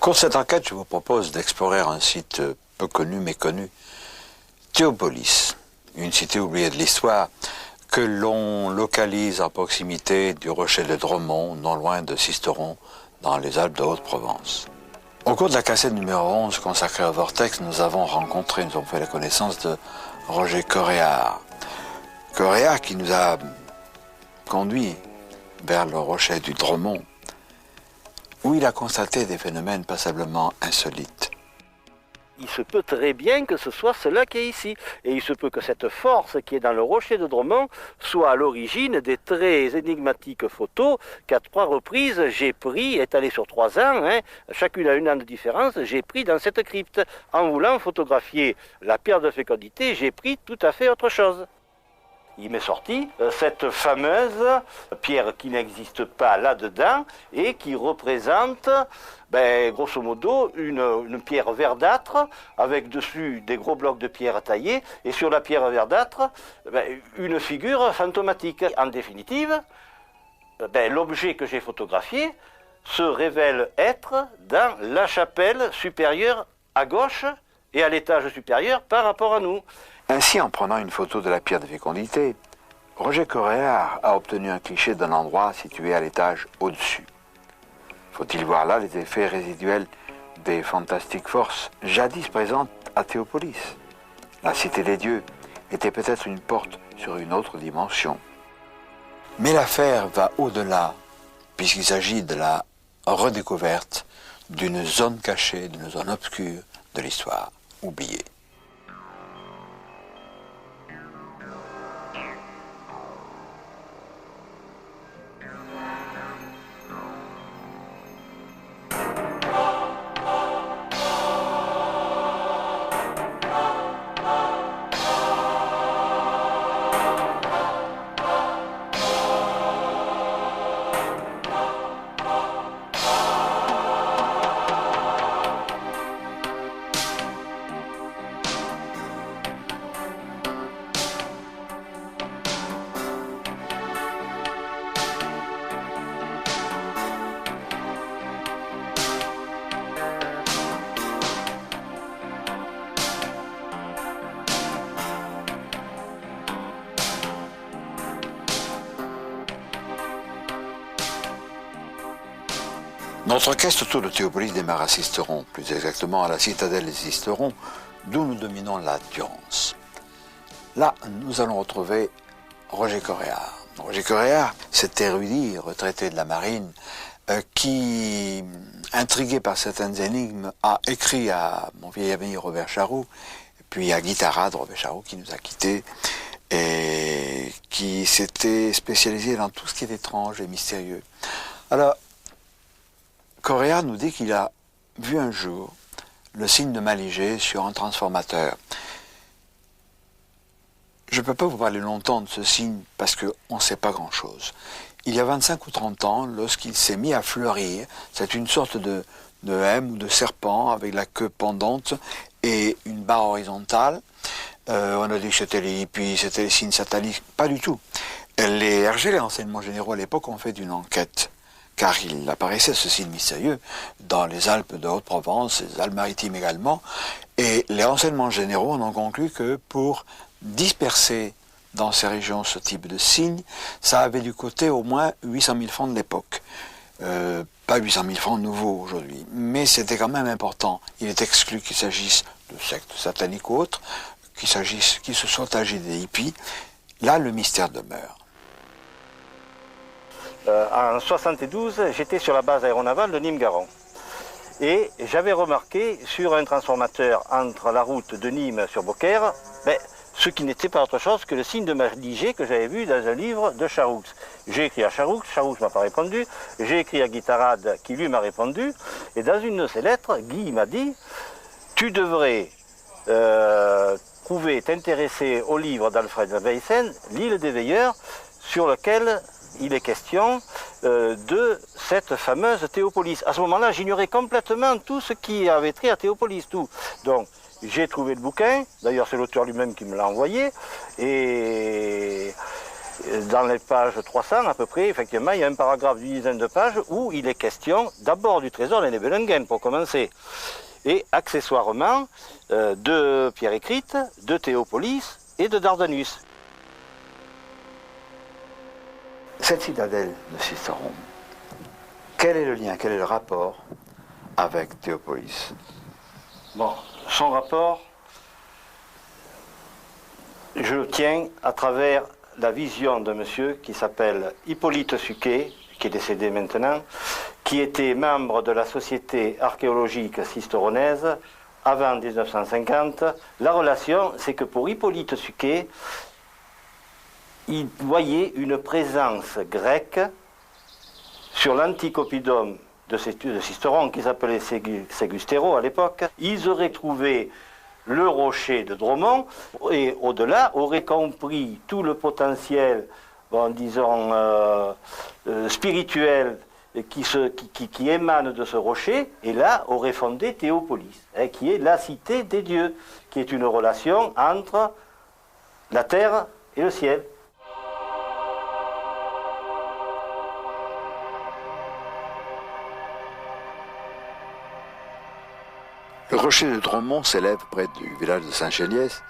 cours de cette enquête, je vous propose d'explorer un site peu connu, méconnu, Théopolis, une cité oubliée de l'histoire, que l'on localise à proximité du rocher de Dromont, non loin de Sisteron, dans les Alpes de Haute-Provence. Au cours de la cassette numéro 11 consacrée au Vortex, nous avons fait la connaissance de Roger Coréard. Coréard qui nous a conduits vers le rocher du Dromont, où il a constaté des phénomènes passablement insolites. Il se peut très bien que ce soit cela qui est ici. Et il se peut que cette force qui est dans le rocher de Dromont soit à l'origine des très énigmatiques photos qu'à 3 reprises j'ai pris, étalées sur 3 ans, chacune à 1 an de différence, j'ai pris dans cette crypte. En voulant photographier la pierre de fécondité, j'ai pris tout à fait autre chose. Il m'est sorti cette fameuse pierre qui n'existe pas là-dedans et qui représente, grosso modo, une pierre verdâtre avec dessus des gros blocs de pierre taillés et sur la pierre verdâtre, une figure fantomatique. En définitive, l'objet que j'ai photographié se révèle être dans la chapelle supérieure à gauche et à l'étage supérieur par rapport à nous. Ainsi, en prenant une photo de la pierre de fécondité, Roger Coréard a obtenu un cliché d'un endroit situé à l'étage au-dessus. Faut-il voir là les effets résiduels des fantastiques forces jadis présentes à Théopolis? La cité des dieux était peut-être une porte sur une autre dimension. Mais l'affaire va au-delà, puisqu'il s'agit de la redécouverte d'une zone cachée, d'une zone obscure de l'histoire oubliée. Notre quête autour de Théopolis démarre à Sisteron, plus exactement à la citadelle de Sisteron, d'où nous dominons la Durance. Là, nous allons retrouver Roger Coréard. Roger Coréard, cet érudit retraité de la marine, qui, intrigué par certaines énigmes, a écrit à mon vieil ami Robert Charroux, puis à Guy Tarade, Robert Charroux qui nous a quittés, et qui s'était spécialisé dans tout ce qui est étrange et mystérieux. Alors, Coréard nous dit qu'il a vu un jour le signe de Maligé sur un transformateur. Je ne peux pas vous parler longtemps de ce signe parce qu'on ne sait pas grand-chose. Il y a 25 ou 30 ans, lorsqu'il s'est mis à fleurir, c'est une sorte de M ou de serpent avec la queue pendante et une barre horizontale. On a dit que c'était les hippies, c'était les signes sataniques. Pas du tout. Les RG, les renseignements généraux à l'époque, ont fait une enquête. Car il apparaissait ce signe mystérieux dans les Alpes de Haute-Provence, les Alpes-Maritimes également, et les renseignements généraux en ont conclu que pour disperser dans ces régions ce type de signe, ça avait dû coûter au moins 800 000 francs de l'époque. Pas 800 000 francs nouveaux aujourd'hui, mais c'était quand même important. Il est exclu qu'il s'agisse de sectes sataniques ou autres, qu'il se soit agi des hippies. Là, le mystère demeure. En 1972, j'étais sur la base aéronavale de Nîmes-Garons. Et j'avais remarqué sur un transformateur entre la route de Nîmes sur Beaucaire, ce qui n'était pas autre chose que le signe de Maligé que j'avais vu dans un livre de Charroux. J'ai écrit à Charroux ne m'a pas répondu. J'ai écrit à Guy Tarade qui lui m'a répondu. Et dans une de ses lettres, Guy m'a dit « Tu devrais t'intéresser au livre d'Alfred Weissen, L'île des Veilleurs, sur lequel il est question de cette fameuse Théopolis. À ce moment-là, j'ignorais complètement tout ce qui avait trait à Théopolis, tout. Donc, j'ai trouvé le bouquin, d'ailleurs c'est l'auteur lui-même qui me l'a envoyé, et Dans les pages 300 à peu près, effectivement, il y a un paragraphe d'une dizaine de pages où il est question d'abord du trésor des Nibelungen pour commencer, et accessoirement de Pierre écrite, de Théopolis et de Dardanus. Cette citadelle de Sisteron, quel est le lien, quel est le rapport avec Théopolis? Bon, son rapport, je le tiens à travers la vision de monsieur qui s'appelle Hippolyte Suquet, qui est décédé maintenant, qui était membre de la Société archéologique sisteronnaise avant 1950. La relation, c'est que pour Hippolyte Suquet, il voyait une présence grecque sur l'anticoppidum de Sisteron, qui s'appelait Segustero à l'époque. Ils auraient trouvé le rocher de Dromont, et au-delà, auraient compris tout le potentiel, bon, disons, spirituel qui émane de ce rocher, et là, auraient fondé Théopolis, qui est la cité des dieux, qui est une relation entre la terre et le ciel. Le rocher de Dromont s'élève près du village de Saint-Géliès.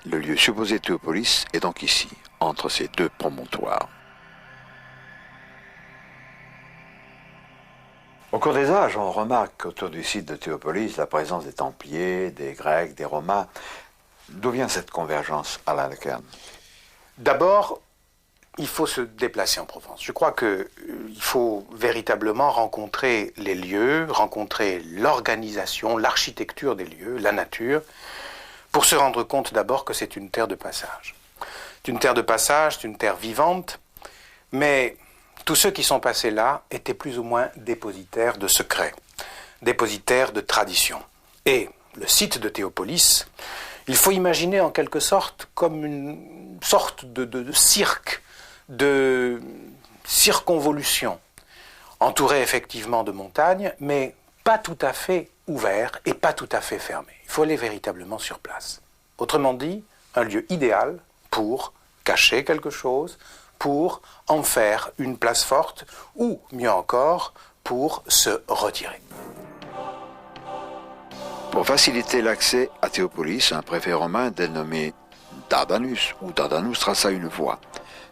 Le lieu supposé de Théopolis est donc ici, entre ces deux promontoires. Au cours des âges, on remarque autour du site de Théopolis la présence des Templiers, des Grecs, des Romains. D'où vient cette convergence, Alain Lecaerne? D'abord, il faut se déplacer en Provence. Je crois qu'il faut véritablement rencontrer les lieux, rencontrer l'organisation, l'architecture des lieux, la nature, pour se rendre compte d'abord que c'est une terre de passage. C'est une terre de passage, c'est une terre vivante, mais tous ceux qui sont passés là étaient plus ou moins dépositaires de secrets, dépositaires de traditions. Et le site de Théopolis, il faut imaginer en quelque sorte comme une sorte de cirque, de circonvolution, entouré effectivement de montagnes, mais pas tout à fait ouvert et pas tout à fait fermé. Il faut aller véritablement sur place. Autrement dit, un lieu idéal pour cacher quelque chose, pour en faire une place forte, ou mieux encore, pour se retirer. Pour faciliter l'accès à Théopolis, un préfet romain dénommé Dardanus, ou Dardanus, traça une voie.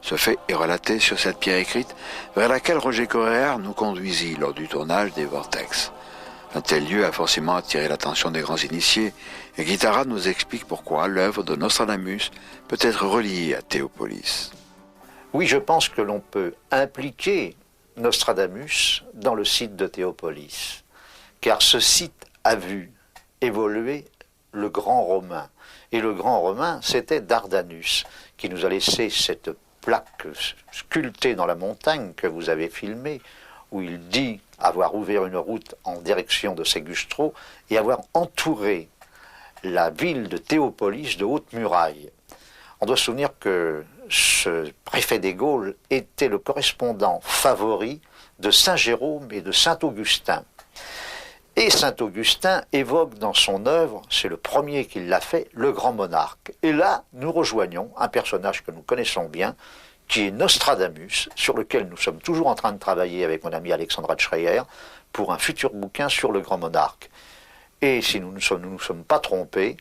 Ce fait est relaté sur cette pierre écrite vers laquelle Roger Coréard nous conduisit lors du tournage des Vortex. Un tel lieu a forcément attiré l'attention des grands initiés, et Guittara nous explique pourquoi l'œuvre de Nostradamus peut être reliée à Théopolis. Oui, je pense que l'on peut impliquer Nostradamus dans le site de Théopolis, car ce site a vu évoluer le grand Romain. Et le grand Romain, c'était Dardanus, qui nous a laissé cette plaque sculptée dans la montagne que vous avez filmée, où il dit avoir ouvert une route en direction de Ségustro et avoir entouré la ville de Théopolis de hautes murailles. On doit se souvenir que ce préfet des Gaules était le correspondant favori de Saint Jérôme et de Saint Augustin. Et Saint Augustin évoque dans son œuvre, c'est le premier qui l'a fait, le grand monarque. Et là, nous rejoignons un personnage que nous connaissons bien, qui est Nostradamus, sur lequel nous sommes toujours en train de travailler avec mon ami Alexandra Schreier, pour un futur bouquin sur le grand monarque. Et si nous ne nous sommes pas trompés,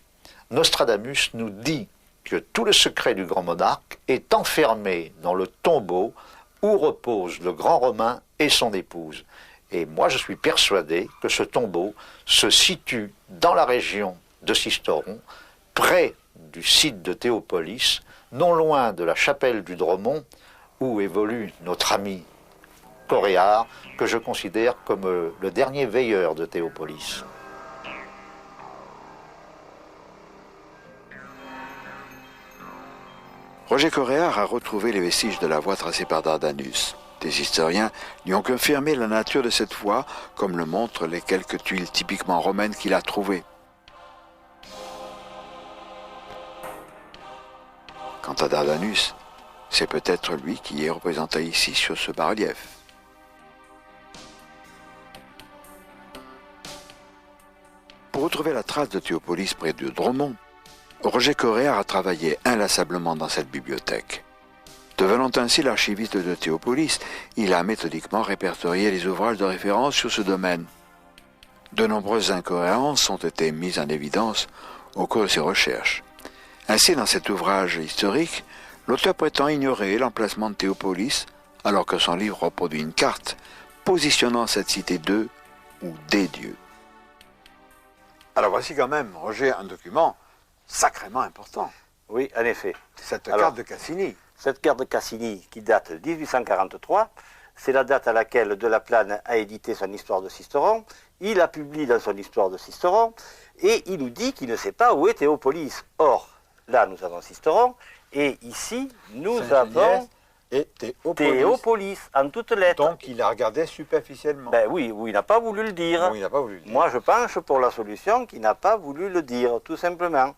Nostradamus nous dit que tout le secret du grand monarque est enfermé dans le tombeau où repose le grand Romain et son épouse. Et moi, je suis persuadé que ce tombeau se situe dans la région de Sisteron, près du site de Théopolis, non loin de la chapelle du Dromont, où évolue notre ami Coréard, que je considère comme le dernier veilleur de Théopolis. Roger Coréard a retrouvé les vestiges de la voie tracée par Dardanus. Des historiens lui ont confirmé la nature de cette voie, comme le montrent les quelques tuiles typiquement romaines qu'il a trouvées. Quant à Dardanus, c'est peut-être lui qui est représenté ici sur ce bas-relief. Pour retrouver la trace de Théopolis près de Dromont, Roger Coréard a travaillé inlassablement dans cette bibliothèque. Devenant ainsi l'archiviste de Théopolis, il a méthodiquement répertorié les ouvrages de référence sur ce domaine. De nombreuses incohérences ont été mises en évidence au cours de ses recherches. Ainsi, dans cet ouvrage historique, l'auteur prétend ignorer l'emplacement de Théopolis, alors que son livre reproduit une carte positionnant cette cité de ou des dieux. Alors voici quand même, Roger, un document sacrément important. Oui, en effet. Cette carte de Cassini. Cette carte de Cassini, qui date de 1843, c'est la date à laquelle Delaplane a édité son histoire de Sisteron. Il a publié dans son histoire de Sisteron, et il nous dit qu'il ne sait pas où est Théopolis. Or, là, nous avons Sisteron, et ici, nous avons et Théopolis, en toutes lettres. Donc, il a regardé superficiellement. Ben oui, il n'a pas voulu le dire. Oui, il n'a pas voulu le dire. Moi, je penche pour la solution qu'il n'a pas voulu le dire, tout simplement.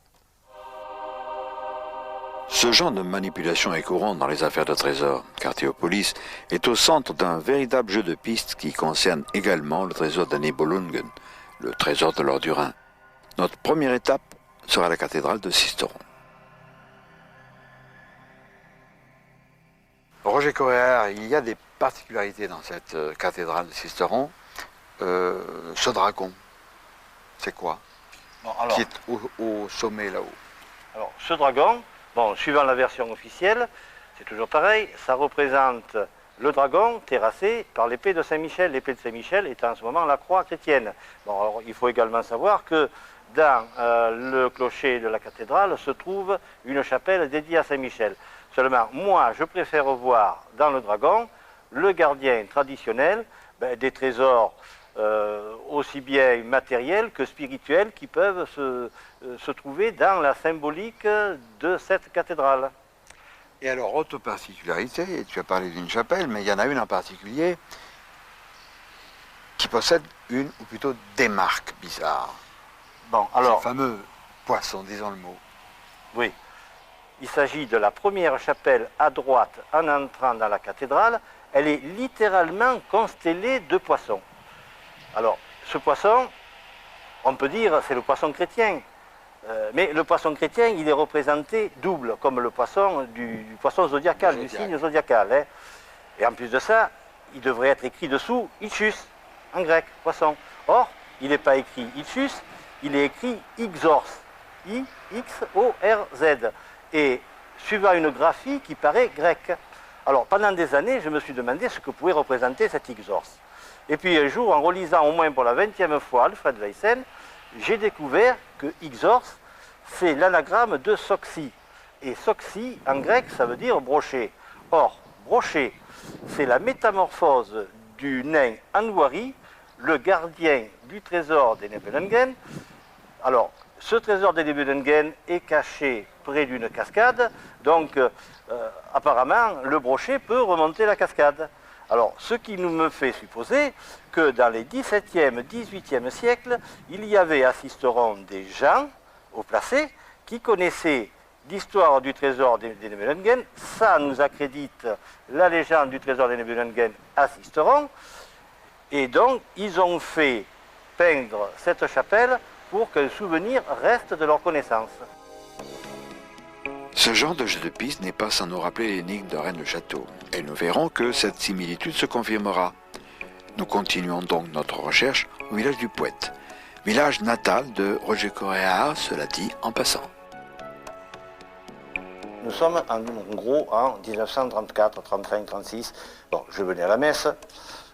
Ce genre de manipulation est courant dans les affaires de trésors, car Théopolis est au centre d'un véritable jeu de pistes qui concerne également le trésor de Nibelungen, le trésor de l'or du Rhin. Notre première étape sera la cathédrale de Sisteron. Roger Coréard, il y a des particularités dans cette cathédrale de Sisteron. Ce dragon, c'est quoi? Qui est au sommet là-haut. Alors, ce dragon, suivant la version officielle, c'est toujours pareil, ça représente le dragon terrassé par l'épée de Saint-Michel. L'épée de Saint-Michel est en ce moment la croix chrétienne. Alors, il faut également savoir que dans le clocher de la cathédrale se trouve une chapelle dédiée à Saint-Michel. Seulement, moi, je préfère voir dans le dragon le gardien traditionnel des trésors aussi bien matériels que spirituels qui peuvent se trouver dans la symbolique de cette cathédrale. Et alors, autre particularité, tu as parlé d'une chapelle, mais il y en a une en particulier qui possède une, ou plutôt des marques bizarres. Alors, ce fameux poisson, disons le mot. Oui. Il s'agit de la première chapelle à droite en entrant dans la cathédrale. Elle est littéralement constellée de poissons. Alors, ce poisson, on peut dire, c'est le poisson chrétien. Mais le poisson chrétien, il est représenté double, comme le poisson du poisson zodiacal, du signe zodiacal. Hein. Et en plus de ça, il devrait être écrit dessous Ichthus, en grec, poisson. Or, il n'est pas écrit Ichthus, il est écrit Ixors, I-X-O-R-Z. Et suivant une graphie qui paraît grecque. Alors, pendant des années, je me suis demandé ce que pouvait représenter cet Ixors. Et puis un jour, en relisant au moins pour la 20e fois Alfred Weissen, j'ai découvert que Ixors, c'est l'anagramme de Soxi. Et Soxi, en grec, ça veut dire brochet. Or, brochet, c'est la métamorphose du nain Anouari, le gardien du trésor des Nibelungen. Alors, ce trésor des Nibelungen est caché près d'une cascade, donc apparemment, le brochet peut remonter la cascade. Alors, ce qui nous me fait supposer que dans les 17e, 18e siècles, il y avait à Sisteron des gens, haut placés, qui connaissaient l'histoire du trésor des Nibelungen. Ça nous accrédite la légende du trésor des Nibelungen à Sisteron. Et donc, ils ont fait peindre cette chapelle pour que le souvenir reste de leur connaissance. Ce genre de jeu de piste n'est pas sans nous rappeler l'énigme de Rennes-le-Château, et nous verrons que cette similitude se confirmera. Nous continuons donc notre recherche au village du Poète, village natal de Roger Coréard, cela dit en passant. Nous sommes en gros en 1934, 35, 36. Je venais à la messe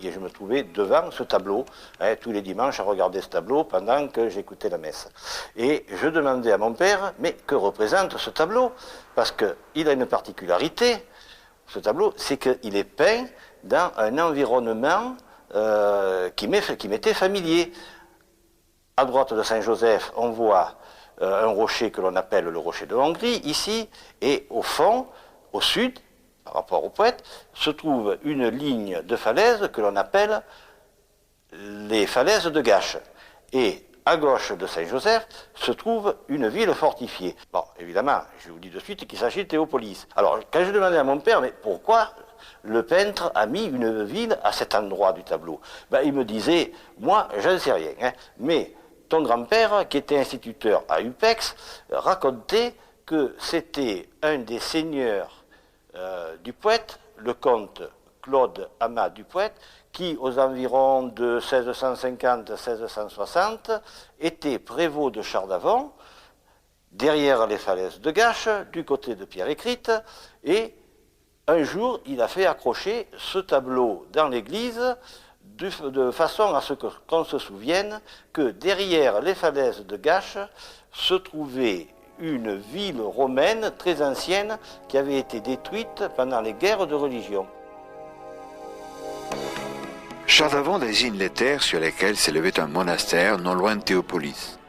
et je me trouvais devant ce tableau, tous les dimanches à regarder ce tableau pendant que j'écoutais la messe. Et je demandais à mon père, mais que représente ce tableau? Parce qu'il a une particularité, ce tableau, c'est qu'il est peint dans un environnement qui m'était familier. À droite de Saint-Joseph, on voit un rocher que l'on appelle le rocher de Hongrie, ici, et au fond, au sud, par rapport au Poète, se trouve une ligne de falaises que l'on appelle les falaises de Gache. Et à gauche de Saint-Joseph se trouve une ville fortifiée. Bon, évidemment, je vous dis de suite qu'il s'agit de Théopolis. Alors, quand je demandais à mon père, mais pourquoi le peintre a mis une ville à cet endroit du tableau? Il me disait, moi, je ne sais rien, mais ton grand-père, qui était instituteur à UPEX, racontait que c'était un des seigneurs Dupoët, le comte Claude Amat Dupoët, qui, aux environs de 1650-1660, était prévôt de Chardavon, derrière les falaises de Gaches, du côté de Pierre-Écrite, et un jour, il a fait accrocher ce tableau dans l'église de façon à ce qu'on se souvienne que derrière les falaises de Gaches se trouvait une ville romaine très ancienne qui avait été détruite pendant les guerres de religion. Chardavon désigne les terres sur lesquelles s'élevait un monastère non loin de Théopolis.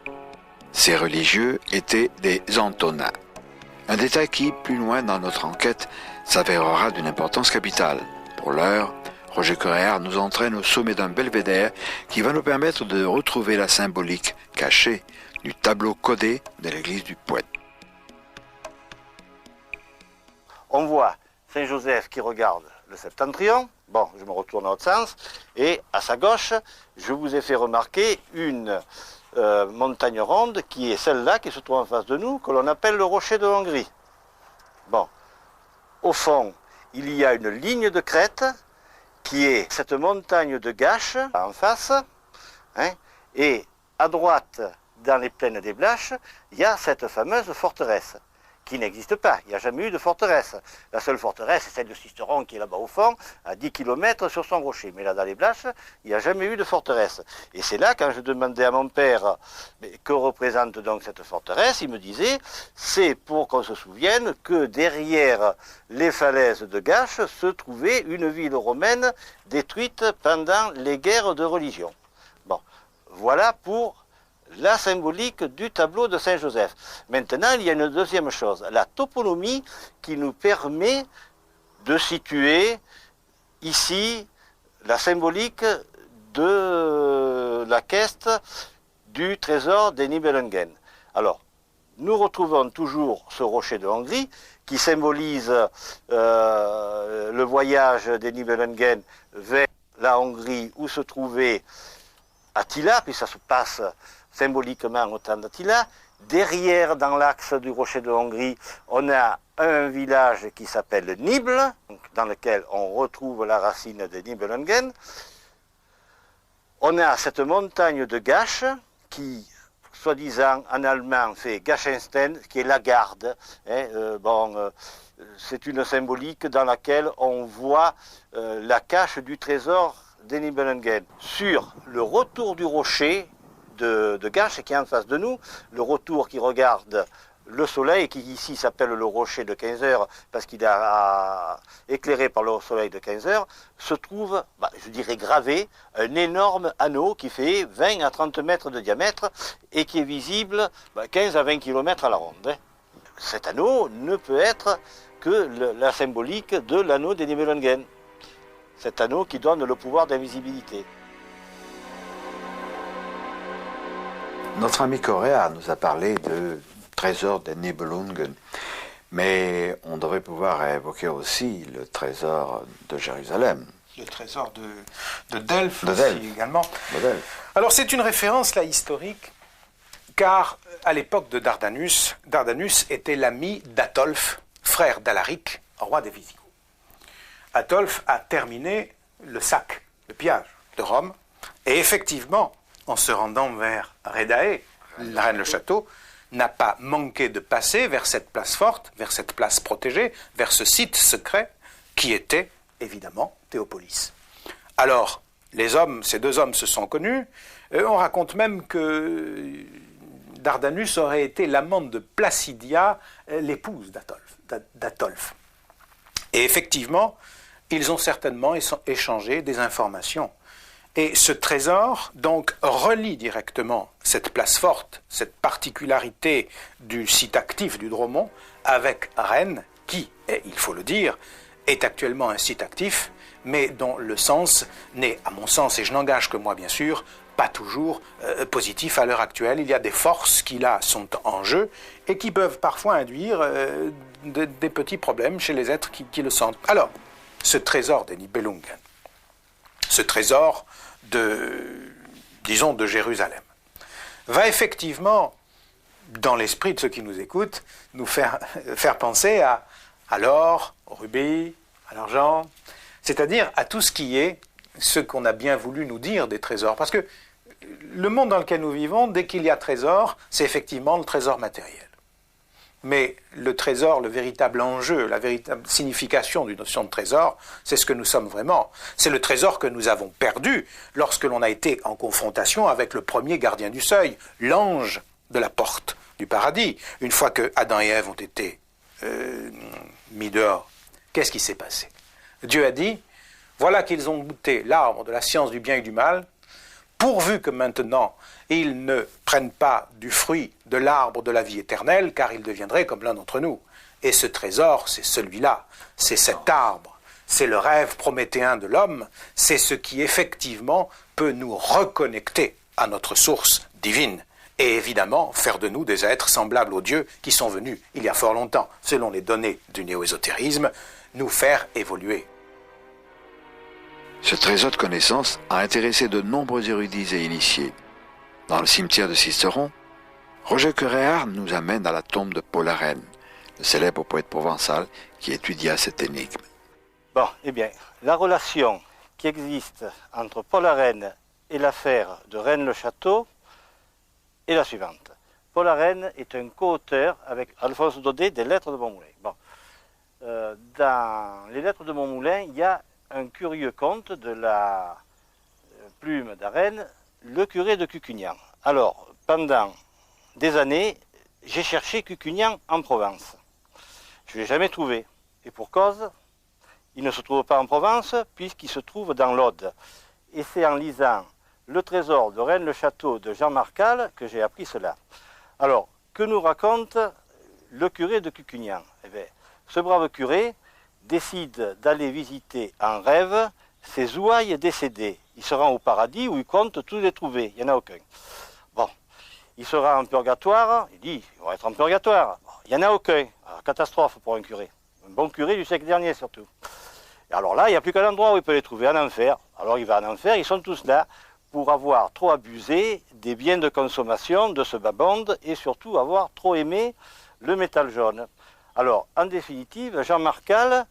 Ces religieux étaient des Antonins. Un détail qui, plus loin dans notre enquête, s'avérera d'une importance capitale. Pour l'heure, Roger Coréard nous entraîne au sommet d'un belvédère qui va nous permettre de retrouver la symbolique cachée du tableau codé de l'église du Poète. On voit Saint-Joseph qui regarde le septentrion. Bon, je me retourne dans l'autre sens. Et à sa gauche, je vous ai fait remarquer une montagne ronde qui est celle-là qui se trouve en face de nous, que l'on appelle le rocher de Hongrie. Bon, au fond, il y a une ligne de crête qui est cette montagne de Gaches en face, hein, et à droite, dans les plaines des Blaches, il y a cette fameuse forteresse qui n'existe pas. Il n'y a jamais eu de forteresse. La seule forteresse, c'est celle de Sisteron qui est là-bas au fond, à 10 km sur son rocher. Mais là, dans les Blaches, il n'y a jamais eu de forteresse. Et c'est là, quand je demandais à mon père que représente donc cette forteresse, il me disait, c'est pour qu'on se souvienne que derrière les falaises de Gaches se trouvait une ville romaine détruite pendant les guerres de religion. Bon, voilà pour la symbolique du tableau de Saint-Joseph. Maintenant, il y a une deuxième chose, la toponymie qui nous permet de situer ici la symbolique de la caisse du trésor des Nibelungen. Alors, nous retrouvons toujours ce rocher de Hongrie qui symbolise le voyage des Nibelungen vers la Hongrie où se trouvait Attila, puis ça se passe symboliquement au temps d'Attila. Derrière, dans l'axe du rocher de Hongrie, on a un village qui s'appelle Nibel, dans lequel on retrouve la racine de Nibelungen. On a cette montagne de Gaches qui, soi-disant en allemand, fait Gachenstein, qui est la garde. C'est une symbolique dans laquelle on voit la cache du trésor des Nibelungen. Sur le retour du rocher de Gaches qui est en face de nous, le retour qui regarde le soleil, qui ici s'appelle le rocher de 15 heures parce qu'il est éclairé par le soleil de 15 heures, se trouve, je dirais gravé, un énorme anneau qui fait 20 à 30 mètres de diamètre et qui est visible 15 à 20 km à la ronde. Cet anneau ne peut être que la symbolique de l'anneau des Nibelungen. Cet anneau qui donne le pouvoir d'invisibilité. Notre ami Coréard nous a parlé de trésor des Nibelungen, mais on devrait pouvoir évoquer aussi le trésor de Jérusalem. Le trésor de Delphes, également. De Delphes. Alors c'est une référence là historique, car à l'époque de Dardanus, Dardanus était l'ami d'Atolphe, frère d'Alaric, roi des Visigoths. Atolphe a terminé le sac, le pillage de Rome, et effectivement, en se rendant vers Redae, Rennes-le-Château, n'a pas manqué de passer vers cette place forte, vers cette place protégée, vers ce site secret qui était évidemment Théopolis. Alors, ces deux hommes se sont connus. On raconte même que Dardanus aurait été l'amante de Placidia, l'épouse d'Atolphe. Et effectivement, ils ont certainement échangé des informations. Et ce trésor, donc, relie directement cette place forte, cette particularité du site actif du Dromont, avec Rennes, qui, il faut le dire, est actuellement un site actif, mais dont le sens n'est, à mon sens, et je n'engage que moi bien sûr, pas toujours positif à l'heure actuelle. Il y a des forces qui là sont en jeu et qui peuvent parfois induire des petits problèmes chez les êtres qui le sentent. Alors, ce trésor des Nibelungen, ce trésor de Jérusalem, va effectivement, dans l'esprit de ceux qui nous écoutent, nous faire penser à à l'or, au rubis, à l'argent, c'est-à-dire à tout ce qui est ce qu'on a bien voulu nous dire des trésors. Parce que le monde dans lequel nous vivons, dès qu'il y a trésor, c'est effectivement le trésor matériel. Mais le trésor, le véritable enjeu, la véritable signification d'une notion de trésor, c'est ce que nous sommes vraiment. C'est le trésor que nous avons perdu lorsque l'on a été en confrontation avec le premier gardien du seuil, l'ange de la porte du paradis. Une fois que Adam et Ève ont été mis dehors, qu'est-ce qui s'est passé? Dieu a dit, voilà qu'ils ont goûté l'arbre de la science du bien et du mal, pourvu que maintenant ils ne prennent pas du fruit de l'arbre de la vie éternelle, car ils deviendraient comme l'un d'entre nous. Et ce trésor, c'est celui-là, c'est cet arbre, c'est le rêve prométhéen de l'homme, c'est ce qui effectivement peut nous reconnecter à notre source divine, et évidemment faire de nous des êtres semblables aux dieux qui sont venus, il y a fort longtemps, selon les données du néo-ésotérisme, nous faire évoluer. Ce trésor de connaissances a intéressé de nombreux érudits et initiés. Dans le cimetière de Sisteron, Roger Coréard nous amène à la tombe de Paul Arène, le célèbre poète provençal qui étudia cette énigme. Bon, eh bien, la relation qui existe entre Paul Arène et l'affaire de Rennes-le-Château est la suivante. Paul Arène est un co-auteur avec Alphonse Daudet des Lettres de Montmoulin. Bon. Dans les Lettres de Montmoulin, il y a un curieux conte de la plume d'Arène, le curé de Cucugnan. Alors, pendant des années, j'ai cherché Cucugnan en Provence. Je ne l'ai jamais trouvé. Et pour cause, il ne se trouve pas en Provence, puisqu'il se trouve dans l'Aude. Et c'est en lisant Le trésor de Rennes-le-Château de Jean Marcal que j'ai appris cela. Alors, que nous raconte le curé de Cucugnan? Eh bien, ce brave curé décide d'aller visiter en rêve ses ouailles décédées. Il se rend au paradis où il compte tous les trouver. Il n'y en a aucun. Bon, il sera en purgatoire. Il dit, il va être en purgatoire. Bon, il n'y en a aucun. Alors, catastrophe pour un curé. Un bon curé du siècle dernier surtout. Et alors là, il n'y a plus qu'un endroit où il peut les trouver, en enfer. Alors il va en enfer, ils sont tous là pour avoir trop abusé des biens de consommation de ce bas-monde et surtout avoir trop aimé le métal jaune. Alors, en définitive, Jean Marcal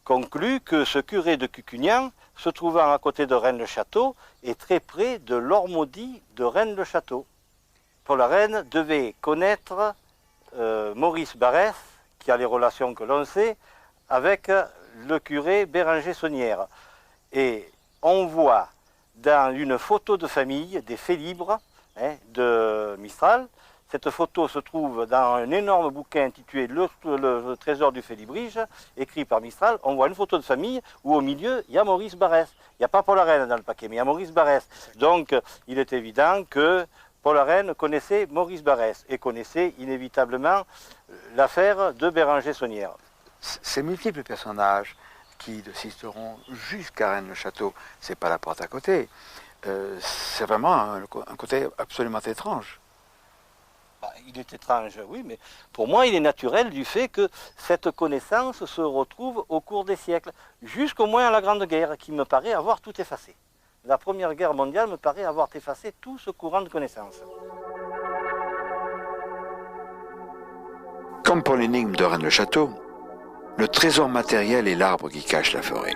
conclut que ce curé de Cucugnan, se trouvant à côté de Rennes-le-Château, est très près de l'or maudit de Rennes-le-Château. Paul Arène devait connaître Maurice Barrès, qui a les relations que l'on sait, avec le curé Béranger Saunière. Et on voit dans une photo de famille des faits libres de Mistral. Cette photo se trouve dans un énorme bouquin intitulé Le trésor du félibrige, écrit par Mistral. On voit une photo de famille où au milieu, il y a Maurice Barrès. Il n'y a pas Paul Arène dans le paquet, mais il y a Maurice Barrès. Donc, il est évident que Paul Arène connaissait Maurice Barrès et connaissait inévitablement l'affaire de Béranger Saunière. Ces multiples personnages qui, de Sisteron jusqu'à Rennes-le-Château, c'est pas la porte à côté, c'est vraiment un côté absolument étrange. Il est étrange, oui, mais pour moi, il est naturel du fait que cette connaissance se retrouve au cours des siècles, jusqu'au moins à la Grande Guerre, qui me paraît avoir tout effacé. La Première Guerre mondiale me paraît avoir effacé tout ce courant de connaissances. Comme pour l'énigme de Rennes-le-Château, le trésor matériel est l'arbre qui cache la forêt.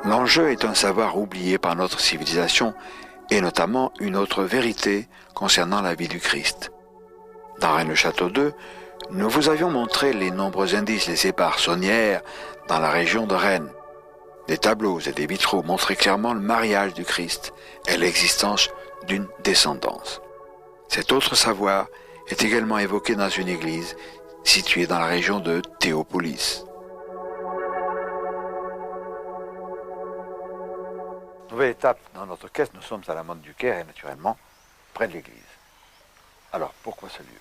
L'enjeu est un savoir oublié par notre civilisation et notamment une autre vérité concernant la vie du Christ. Dans Rennes-le-Château 2, nous vous avions montré les nombreux indices laissés par Saunière dans la région de Rennes. Des tableaux et des vitraux montraient clairement le mariage du Christ et l'existence d'une descendance. Cet autre savoir est également évoqué dans une église située dans la région de Théopolis. Nouvelle étape dans notre quête, nous sommes à la Motte du Caire et naturellement près de l'église. Alors, pourquoi ce lieu?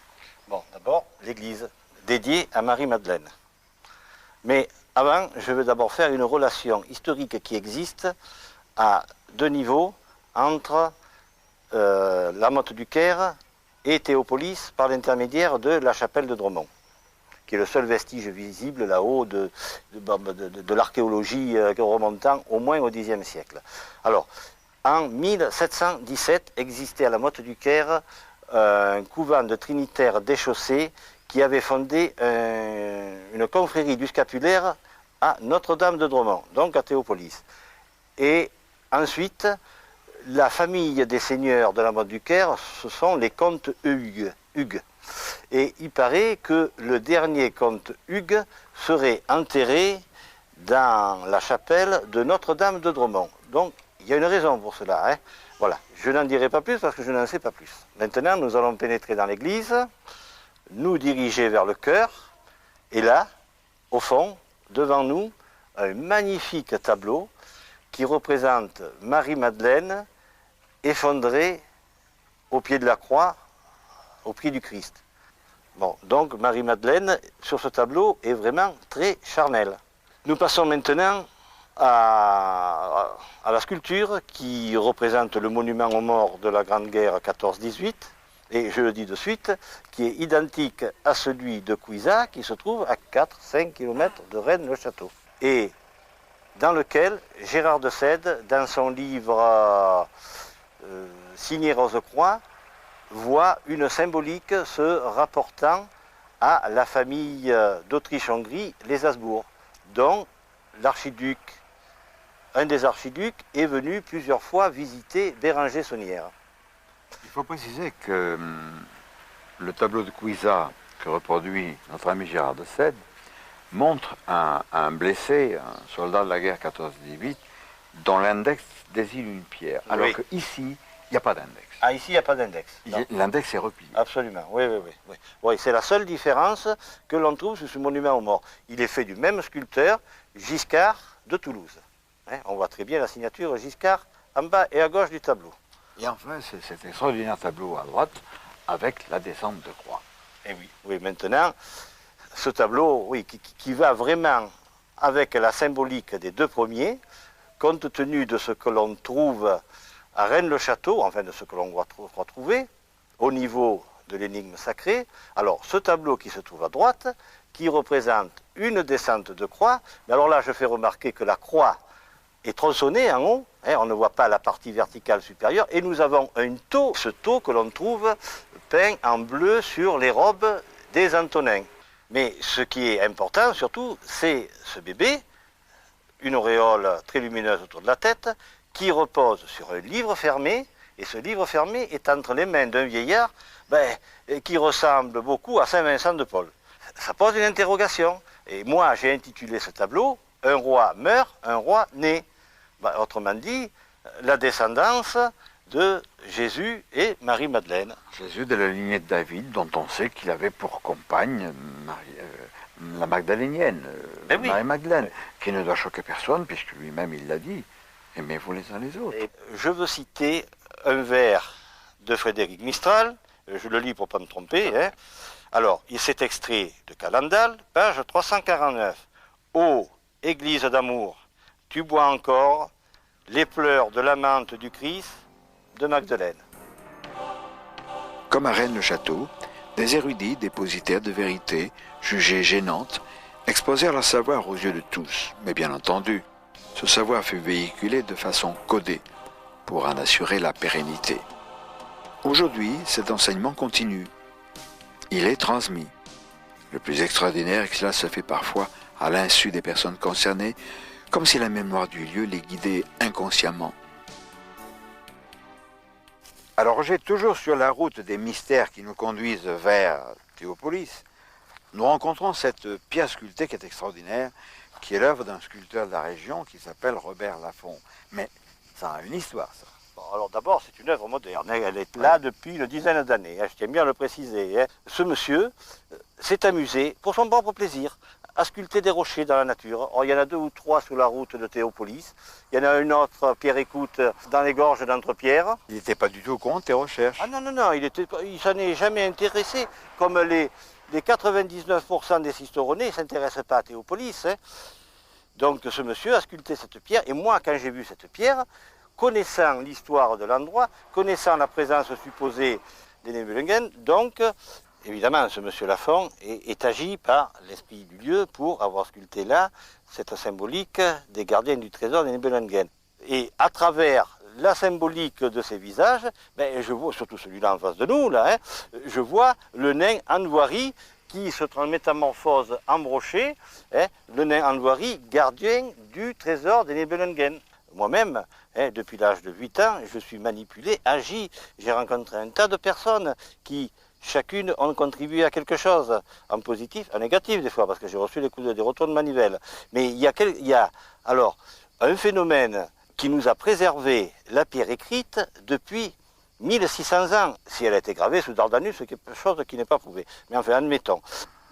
Bon, d'abord, l'église dédiée à Marie-Madeleine. Mais avant, je veux d'abord faire une relation historique qui existe à deux niveaux entre la Motte du Caire et Théopolis par l'intermédiaire de la chapelle de Dromont, qui est le seul vestige visible là-haut de l'archéologie remontant au moins au Xe siècle. Alors, en 1717, existait à la Motte du Caire un couvent de trinitaires déchaussés qui avait fondé une confrérie du scapulaire à Notre-Dame de Dromont, donc à Théopolis. Et ensuite, la famille des seigneurs de la Motte du Caire, ce sont les comtes Hugues. Et il paraît que le dernier comte Hugues serait enterré dans la chapelle de Notre-Dame de Dromont. Donc, il y a une raison pour cela. Voilà, je n'en dirai pas plus parce que je n'en sais pas plus. Maintenant, nous allons pénétrer dans l'église, nous diriger vers le chœur, et là, au fond, devant nous, un magnifique tableau qui représente Marie-Madeleine effondrée au pied de la croix, au pied du Christ. Bon, donc Marie-Madeleine, sur ce tableau, est vraiment très charnelle. Nous passons maintenant à la sculpture qui représente le monument aux morts de la Grande Guerre 14-18, et je le dis de suite, qui est identique à celui de Cuisa, qui se trouve à 4-5 km de Rennes-le-Château. Et dans lequel Gérard de Sède, dans son livre signé Rose-Croix, voit une symbolique se rapportant à la famille d'Autriche-Hongrie, les Habsbourg, dont l'archiduc, un des archiducs, est venu plusieurs fois visiter Bérenger-Saunière. Il faut préciser que le tableau de Cuisa que reproduit notre ami Gérard de Sède montre un blessé, un soldat de la guerre 14-18, dont l'index désigne une pierre, alors Oui. qu'ici, il n'y a pas d'index. Ah, ici, il n'y a pas d'index. L'index est replié. Absolument, oui. Oui, c'est la seule différence que l'on trouve sur ce monument aux morts. Il est fait du même sculpteur, Giscard de Toulouse. On voit très bien la signature Giscard en bas et à gauche du tableau. Et enfin, c'est cet extraordinaire tableau à droite avec la descente de croix. Et oui, maintenant, ce tableau, oui, qui va vraiment avec la symbolique des deux premiers, compte tenu de ce que l'on trouve à Rennes-le-Château, enfin de ce que l'on va retrouver au niveau de l'énigme sacrée. Alors, ce tableau qui se trouve à droite, qui représente une descente de croix, mais alors là, je fais remarquer que la croix est tronçonnée en haut, on ne voit pas la partie verticale supérieure, et nous avons un tau, ce tau que l'on trouve peint en bleu sur les robes des Antonins. Mais ce qui est important surtout, c'est ce bébé, une auréole très lumineuse autour de la tête, qui repose sur un livre fermé, et ce livre fermé est entre les mains d'un vieillard qui ressemble beaucoup à Saint Vincent de Paul. Ça pose une interrogation, et moi j'ai intitulé ce tableau « Un roi meurt, un roi naît ». Autrement dit, la descendance de Jésus et Marie-Madeleine. Jésus de la lignée de David, dont on sait qu'il avait pour compagne la Magdalénienne, Marie-Madeleine, qui ne doit choquer personne, puisque lui-même il l'a dit. Aimez-vous les uns les autres. Et je veux citer un vers de Frédéric Mistral, je le lis pour ne pas me tromper. Alors, il s'est extrait de Calendal, page 349. « Ô Église d'amour, tu bois encore les pleurs de l'amante du Christ de Magdeleine. » Comme à Rennes-le-Château, des érudits dépositaires de vérités, jugées gênantes, exposèrent leur savoir aux yeux de tous, mais bien entendu, ce savoir fut véhiculé de façon codée pour en assurer la pérennité. Aujourd'hui, cet enseignement continue. Il est transmis. Le plus extraordinaire est que cela se fait parfois à l'insu des personnes concernées, comme si la mémoire du lieu les guidait inconsciemment. Alors Roger, toujours sur la route des mystères qui nous conduisent vers Théopolis, nous rencontrons cette pierre sculptée qui est extraordinaire, qui est l'œuvre d'un sculpteur de la région qui s'appelle Robert Laffont. Mais ça a une histoire, ça. Bon, alors d'abord, c'est une œuvre moderne. Elle est là depuis une dizaine d'années. Je tiens bien à le préciser. Ce monsieur s'est amusé, pour son propre plaisir, à sculpter des rochers dans la nature. Or, il y en a 2 ou 3 sur la route de Théopolis. Il y en a une autre, Pierre-Écoute, dans les gorges d'Entrepierre. Il n'était pas du tout contre tes recherches. Ah non, il s'en est jamais intéressé. Comme les 99% des cisteronnés ne s'intéressent pas à Théopolis. Donc ce monsieur a sculpté cette pierre. Et moi, quand j'ai vu cette pierre, connaissant l'histoire de l'endroit, connaissant la présence supposée des Nibelungen, donc évidemment ce monsieur Laffont est agi par l'esprit du lieu pour avoir sculpté là cette symbolique des gardiens du trésor des Nibelungen. Et à travers la symbolique de ces visages, je vois, surtout celui-là en face de nous, là, je vois le nain Anvoiry qui se métamorphose en brochet, hein, le nain Anouari, gardien du trésor des Nibelungen. Moi-même, hein, depuis l'âge de 8 ans, je suis manipulé, agi. J'ai rencontré un tas de personnes qui, chacune, ont contribué à quelque chose, en positif, en négatif des fois, parce que j'ai reçu des retours de manivelle. Mais il y a alors un phénomène qui nous a préservé la pierre écrite depuis 1600 ans. Si elle a été gravée sous Dardanus, c'est quelque chose qui n'est pas prouvé. Mais enfin, admettons.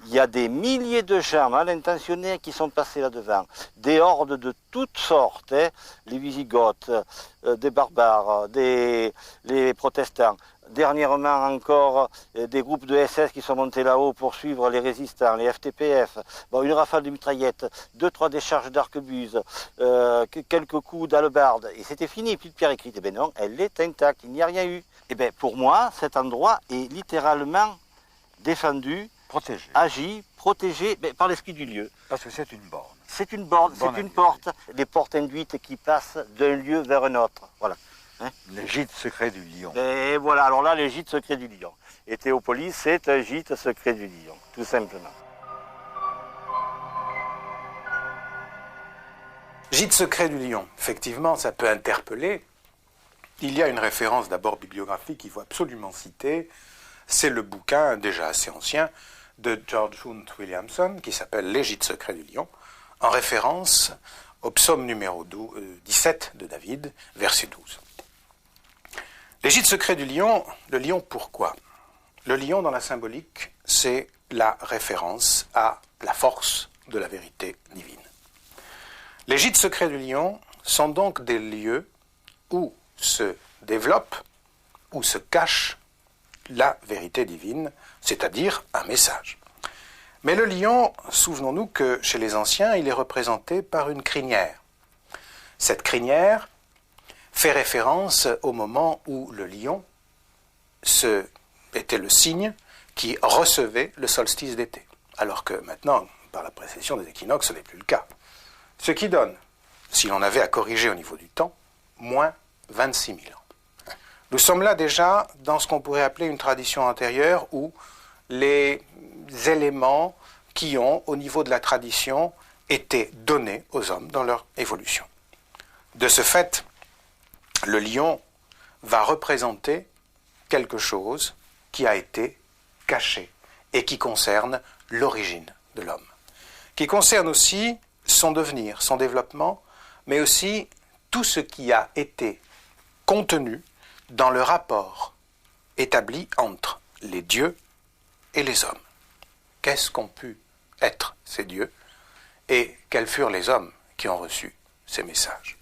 Il y a des milliers de gens mal intentionnés qui sont passés là-devant. Des hordes de toutes sortes, hein, les Wisigoths, des barbares, les protestants. Dernièrement encore, des groupes de SS qui sont montés là-haut pour suivre les résistants, les FTPF. Bon, une rafale de mitraillettes, 2-3 décharges d'arquebuses, quelques coups d'hallebarde. Et c'était fini, plus de pierre écrite. Eh bien non, elle est intacte, il n'y a rien eu. Eh bien pour moi, cet endroit est littéralement défendu, Protégé. agi, protégé par l'esprit du lieu. Parce que c'est une borne. C'est une borne, c'est une porte. Les portes induites qui passent d'un lieu vers un autre. Voilà. Hein? Les gîtes secrets du lion. Et voilà, alors là, les gîtes secrets du lion. Et Théopolis, c'est un gîte secret du lion, tout simplement. Gîte secret du lion, effectivement, ça peut interpeller. Il y a une référence d'abord bibliographique qu'il faut absolument citer. C'est le bouquin, déjà assez ancien, de George Hunt Williamson, qui s'appelle Les gîtes secrets du lion, en référence au psaume numéro 17 de David, verset 12. Les gîtes secrets du lion, le lion pourquoi? Le lion dans la symbolique, c'est la référence à la force de la vérité divine. Les gîtes secrets du lion sont donc des lieux où se développe, où se cache la vérité divine, c'est-à-dire un message. Mais le lion, souvenons-nous que chez les anciens, il est représenté par une crinière. Cette crinière fait référence au moment où le lion était le signe qui recevait le solstice d'été. Alors que maintenant, par la précession des équinoxes, ce n'est plus le cas. Ce qui donne, si l'on avait à corriger au niveau du temps, moins 26 000 ans. Nous sommes là déjà dans ce qu'on pourrait appeler une tradition antérieure où les éléments qui ont, au niveau de la tradition, été donnés aux hommes dans leur évolution. De ce fait, le lion va représenter quelque chose qui a été caché et qui concerne l'origine de l'homme, qui concerne aussi son devenir, son développement, mais aussi tout ce qui a été contenu dans le rapport établi entre les dieux et les hommes. Qu'est-ce qu'ont pu être ces dieux et quels furent les hommes qui ont reçu ces messages?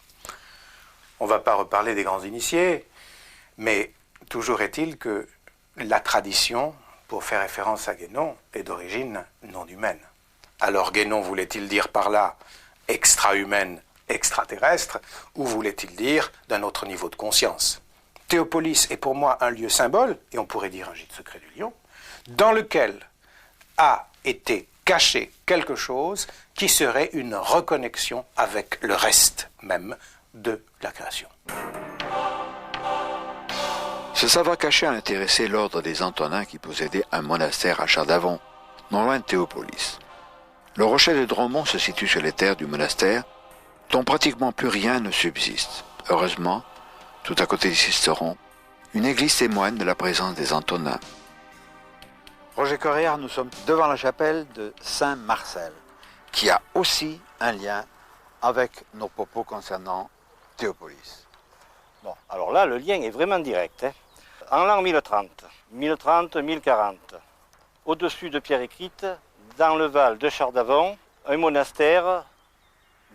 On ne va pas reparler des grands initiés, mais toujours est-il que la tradition, pour faire référence à Guénon, est d'origine non humaine. Alors Guénon voulait-il dire par là extra-humaine, extraterrestre, ou voulait-il dire d'un autre niveau de conscience? Théopolis est pour moi un lieu symbole, et on pourrait dire un gîte secret du lion, dans lequel a été caché quelque chose qui serait une reconnexion avec le reste même de la création. Ce savoir caché a intéressé l'ordre des Antonins qui possédait un monastère à Chardavon, non loin de Théopolis. Le rocher de Dromont se situe sur les terres du monastère, dont pratiquement plus rien ne subsiste. Heureusement, tout à côté du Cisteron, une église témoigne de la présence des Antonins. Roger Corréard, nous sommes devant la chapelle de Saint-Marcel, qui a aussi un lien avec nos propos concernant Théopolis. Bon, alors là, le lien est vraiment direct. Hein. En l'an 1030-1040, au-dessus de Pierre écrite, dans le Val de Chardavon, un monastère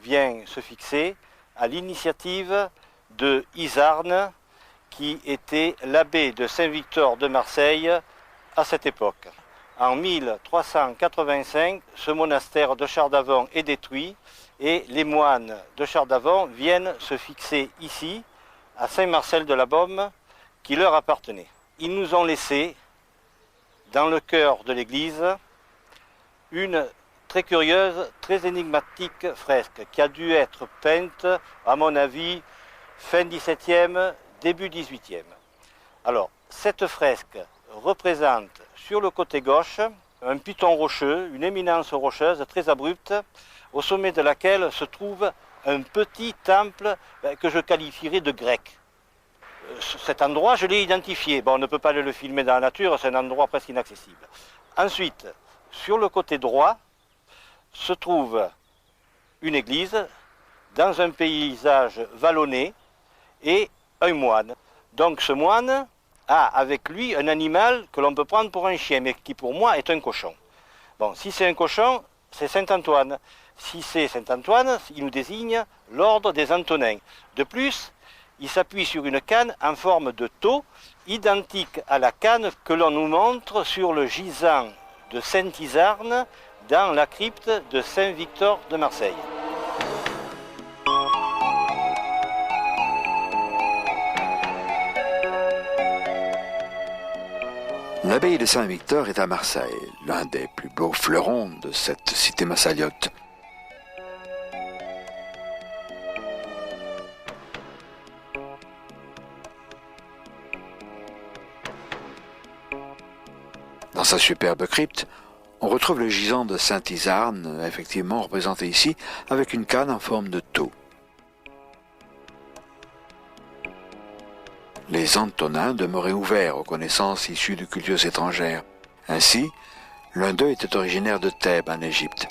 vient se fixer à l'initiative de Isarne, qui était l'abbé de Saint-Victor de Marseille à cette époque. En 1385, ce monastère de Chardavon est détruit et les moines de Chardavon viennent se fixer ici, à Saint-Marcel de la Baume, qui leur appartenait. Ils nous ont laissé, dans le cœur de l'église, une très curieuse, très énigmatique fresque qui a dû être peinte, à mon avis, fin 17e, début 18e. Alors, cette fresque représente sur le côté gauche Un piton rocheux, une éminence rocheuse très abrupte, au sommet de laquelle se trouve un petit temple que je qualifierais de grec. Cet endroit, je l'ai identifié. Bon, on ne peut pas aller le filmer dans la nature, c'est un endroit presque inaccessible. Ensuite, sur le côté droit, se trouve une église dans un paysage vallonné et un moine. Donc ce moine a avec lui un animal que l'on peut prendre pour un chien, mais qui pour moi est un cochon. Bon, si c'est un cochon, c'est Saint-Antoine. Si c'est Saint-Antoine, il nous désigne l'ordre des Antonins. De plus, il s'appuie sur une canne en forme de tau, identique à la canne que l'on nous montre sur le gisant de Saint-Izarne dans la crypte de Saint-Victor de Marseille. L'abbaye de Saint-Victor est à Marseille, l'un des plus beaux fleurons de cette cité massaliote. Dans sa superbe crypte, on retrouve le gisant de Saint-Izarne, effectivement représenté ici, avec une canne en forme de tau. Les Antonins demeuraient ouverts aux connaissances issues de cultures étrangères. Ainsi, l'un d'eux était originaire de Thèbes, en Égypte,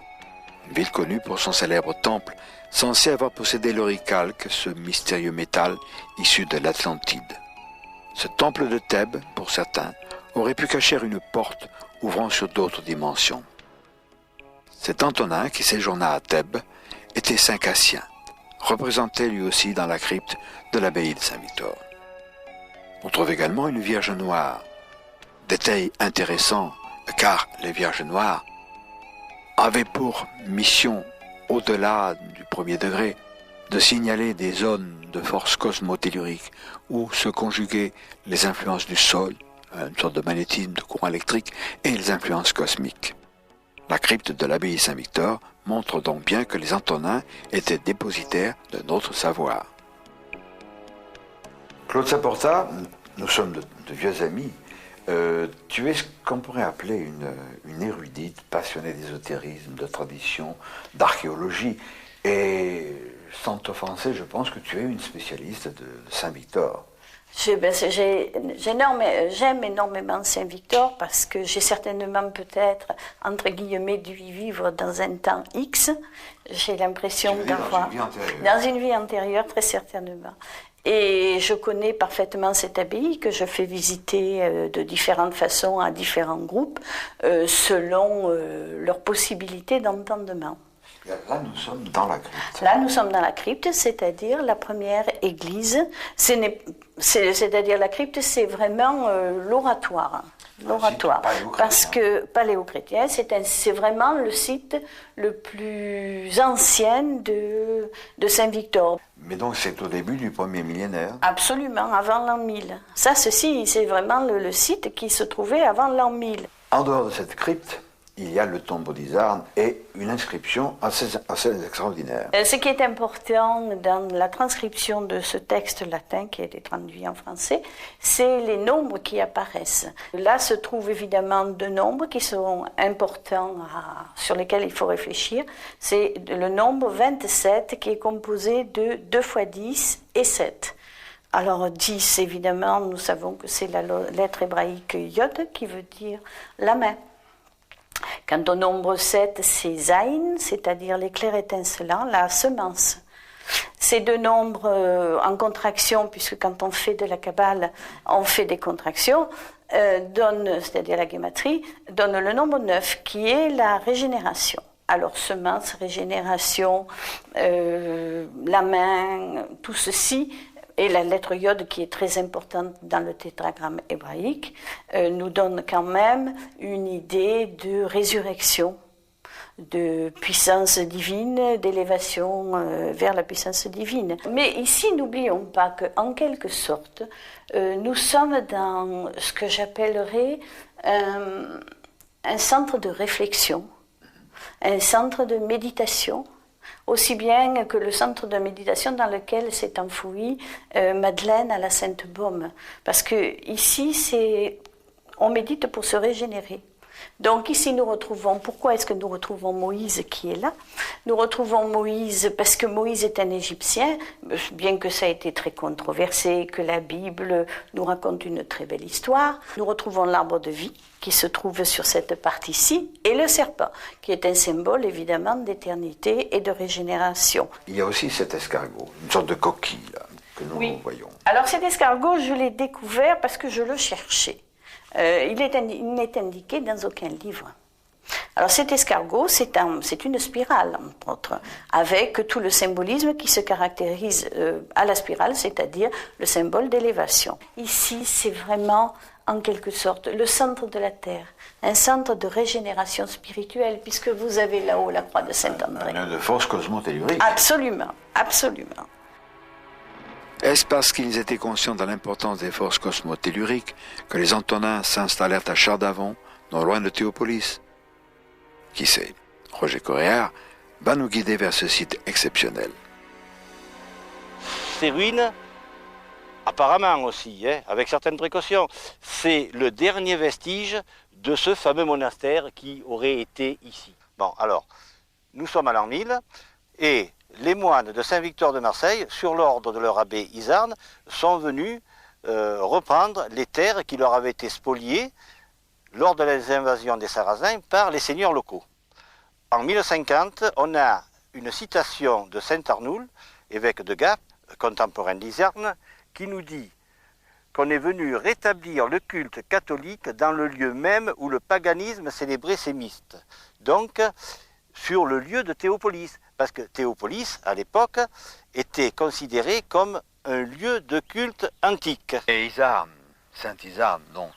une ville connue pour son célèbre temple, censé avoir possédé l'oricalque, ce mystérieux métal issu de l'Atlantide. Ce temple de Thèbes, pour certains, aurait pu cacher une porte ouvrant sur d'autres dimensions. Cet Antonin qui séjourna à Thèbes était Saint Cassien, représenté lui aussi dans la crypte de l'abbaye de Saint-Victor. On trouve également une Vierge noire. Détail intéressant, car les Vierges noires avaient pour mission, au-delà du premier degré, de signaler des zones de force cosmotellurique où se conjuguaient les influences du sol, une sorte de magnétisme de courant électrique, et les influences cosmiques. La crypte de l'abbaye Saint-Victor montre donc bien que les Antonins étaient dépositaires de notre savoir. Claude Saporta, nous sommes de vieux amis. Tu es ce qu'on pourrait appeler une érudite passionnée d'ésotérisme, de tradition, d'archéologie. Et sans t'offenser, je pense que tu es une spécialiste de Saint-Victor. J'aime énormément Saint-Victor parce que j'ai certainement peut-être, entre guillemets, dû y vivre dans un temps X. J'ai l'impression d'avoir... Dans une vie antérieure, très certainement. Et je connais parfaitement cette abbaye que je fais visiter de différentes façons à différents groupes selon leurs possibilités d'entendement. Là, nous sommes dans la crypte. Là, nous sommes dans la crypte, c'est-à-dire la première église. C'est-à-dire la crypte, c'est vraiment l'oratoire. L'oratoire. Parce que paléo-chrétien, c'est vraiment le site le plus ancien de Saint-Victor. Mais donc c'est au début du premier millénaire. Absolument, avant l'an 1000. Ça, ceci, c'est vraiment le site qui se trouvait avant l'an 1000. En dehors de cette crypte, il y a le tombeau d'Izarne et une inscription assez extraordinaire. Ce qui est important dans la transcription de ce texte latin qui a été traduit en français, c'est les nombres qui apparaissent. Là se trouvent évidemment deux nombres qui sont importants, sur lesquels il faut réfléchir. C'est le nombre 27 qui est composé de 2 fois 10 et 7. Alors 10, évidemment, nous savons que c'est la lettre hébraïque Yod qui veut dire la main. Quant au nombre 7, c'est Zayn, c'est-à-dire l'éclair étincelant, la semence. Ces deux nombres en contraction, puisque quand on fait de la Kabbale, on fait des contractions, c'est-à-dire la guématrie, donne le nombre 9, qui est la régénération. Alors semence, régénération, la main, tout ceci, et la lettre Yod, qui est très importante dans le tétragramme hébraïque, nous donne quand même une idée de résurrection, de puissance divine, d'élévation vers la puissance divine. Mais ici, n'oublions pas qu'en quelque sorte, nous sommes dans ce que j'appellerais un centre de réflexion, un centre de méditation, aussi bien que le centre de méditation dans lequel s'est enfouie Madeleine à la Sainte-Baume. Parce que ici, on médite pour se régénérer. Donc ici nous retrouvons, pourquoi est-ce que nous retrouvons Moïse qui est là? Nous retrouvons Moïse parce que Moïse est un Égyptien, bien que ça ait été très controversé, que la Bible nous raconte une très belle histoire. Nous retrouvons l'arbre de vie qui se trouve sur cette partie-ci, et le serpent, qui est un symbole évidemment d'éternité et de régénération. Il y a aussi cet escargot, une sorte de coquille là, que nous voyons. Alors cet escargot, je l'ai découvert parce que je le cherchais. Il n'est indiqué dans aucun livre. Alors cet escargot, c'est une spirale, entre autres, avec tout le symbolisme qui se caractérise à la spirale, c'est-à-dire le symbole d'élévation. Ici, c'est vraiment, en quelque sorte, le centre de la Terre, un centre de régénération spirituelle, puisque vous avez là-haut la croix de Saint-André. Un de force cosmotellurique. Absolument, absolument. Est-ce parce qu'ils étaient conscients de l'importance des forces cosmotelluriques que les Antonins s'installèrent à Chardavon, non loin de Théopolis? Qui sait? Roger Corréard va nous guider vers ce site exceptionnel. Ces ruines, apparemment aussi, avec certaines précautions, c'est le dernier vestige de ce fameux monastère qui aurait été ici. Bon, alors, nous sommes à l'an 1000 et les moines de Saint-Victor de Marseille, sur l'ordre de leur abbé Isarne, sont venus reprendre les terres qui leur avaient été spoliées lors de les invasions des Sarrasins par les seigneurs locaux. En 1050, on a une citation de saint Arnoul, évêque de Gap, contemporain d'Isarne, qui nous dit qu'on est venu rétablir le culte catholique dans le lieu même où le paganisme célébrait ses mystes. Donc, sur le lieu de Théopolis, parce que Théopolis, à l'époque, était considéré comme un lieu de culte antique. Et Isarne, Saint Isarne, donc,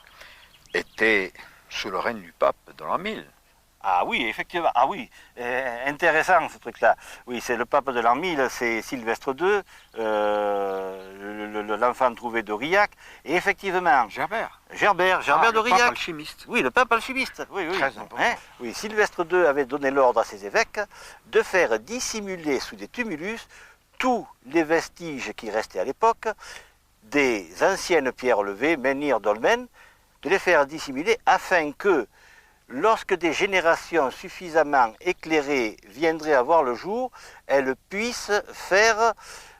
était sous le règne du pape dans l'an 1000. Ah oui, effectivement. Ah oui, intéressant ce truc-là. Oui, c'est le pape de l'an 1000, c'est Sylvestre II, l'enfant trouvé d'Aurillac. Et effectivement... Gerbert de Aurillac. Le pape alchimiste. Oui, le pape alchimiste. Oui, oui. Très important. Oui, Sylvestre II avait donné l'ordre à ses évêques de faire dissimuler sous des tumulus tous les vestiges qui restaient à l'époque des anciennes pierres levées, menhirs, dolmens, de les faire dissimuler afin que, lorsque des générations suffisamment éclairées viendraient à voir le jour, elles puissent faire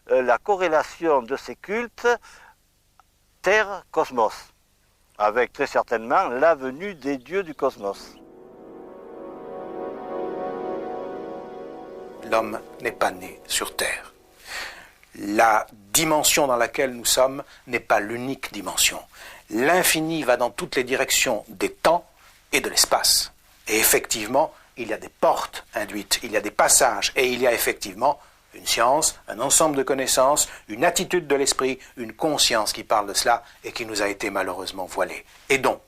la corrélation de ces cultes Terre-Cosmos, avec très certainement la venue des dieux du cosmos. L'homme n'est pas né sur Terre. La dimension dans laquelle nous sommes n'est pas l'unique dimension. L'infini va dans toutes les directions des temps et de l'espace. Et effectivement, il y a des portes induites, il y a des passages, et il y a effectivement une science, un ensemble de connaissances, une attitude de l'esprit, une conscience qui parle de cela et qui nous a été malheureusement voilée. Et donc,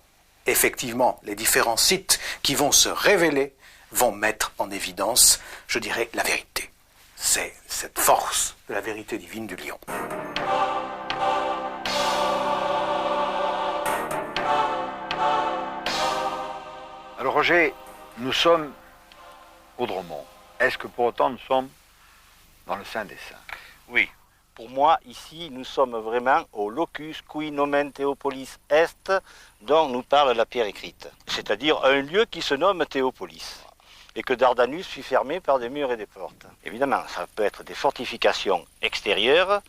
effectivement, les différents sites qui vont se révéler vont mettre en évidence, je dirais, la vérité. C'est cette force de la vérité divine du lion. Alors Roger, nous sommes au Dromont. Est-ce que pour autant nous sommes dans le Saint des Saints? Oui. Pour moi, ici, nous sommes vraiment au locus qui nomen Théopolis est, dont nous parle la pierre écrite. C'est-à-dire un lieu qui se nomme Théopolis, et que Dardanus fut fermé par des murs et des portes. Évidemment, ça peut être des fortifications extérieures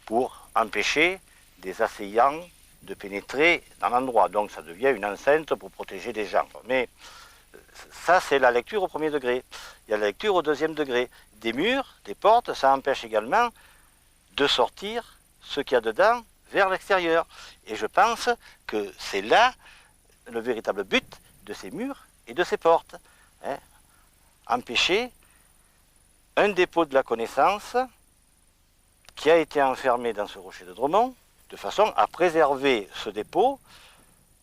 pour empêcher des assaillants de pénétrer dans l'endroit. Donc ça devient une enceinte pour protéger les gens. Mais ça, c'est la lecture au premier degré. Il y a la lecture au deuxième degré. Des murs, des portes, ça empêche également de sortir ce qu'il y a dedans vers l'extérieur. Et je pense que c'est là le véritable but de ces murs et de ces portes. Empêcher un dépôt de la connaissance qui a été enfermé dans ce rocher de Dromont, de façon à préserver ce dépôt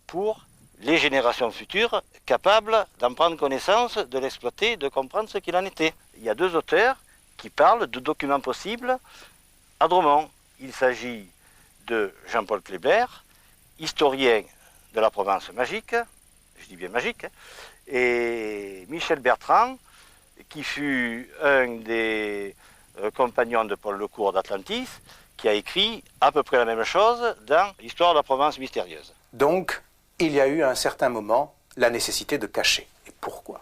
pour les générations futures capables d'en prendre connaissance, de l'exploiter, de comprendre ce qu'il en était. Il y a deux auteurs qui parlent de documents possibles à Dromont. Il s'agit de Jean-Paul Kléber, historien de la Provence magique, je dis bien magique, et Michel Bertrand, qui fut un des compagnons de Paul Lecourt d'Atlantis, qui a écrit à peu près la même chose dans l'histoire de la Provence mystérieuse. Donc, il y a eu à un certain moment la nécessité de cacher. Et pourquoi?